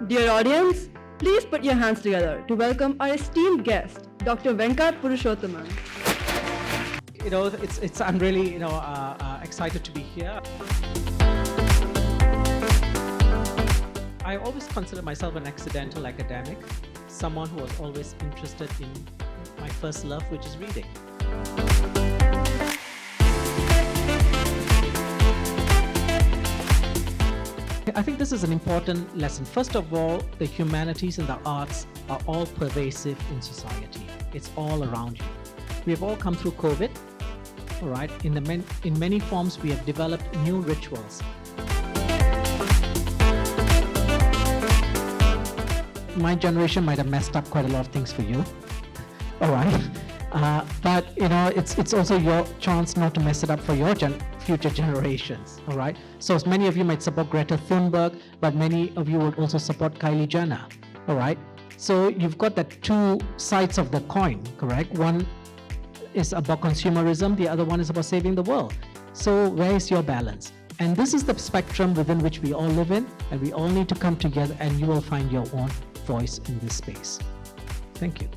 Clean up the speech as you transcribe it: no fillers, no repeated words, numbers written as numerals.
Dear audience, please put your hands together to welcome our esteemed guest, Dr. Venka Purushothaman. I'm really, excited to be here. I always consider myself an accidental academic, someone who was always interested in my first love, which is reading. I think this is an important lesson. First of all, the humanities and the arts are all pervasive in society. It's all around you. We have all come through COVID, all right? In many forms, we have developed new rituals. My generation might have messed up quite a lot of things for you, all right? But it's also your chance not to mess it up for your future generations, all right? So many of you might support Greta Thunberg, but many of you would also support Kylie Jenner, all right? So you've got the two sides of the coin, correct? One is about consumerism, the other one is about saving the world. So where is your balance? And this is the spectrum within which we all live in, and we all need to come together, and you will find your own voice in this space. Thank you.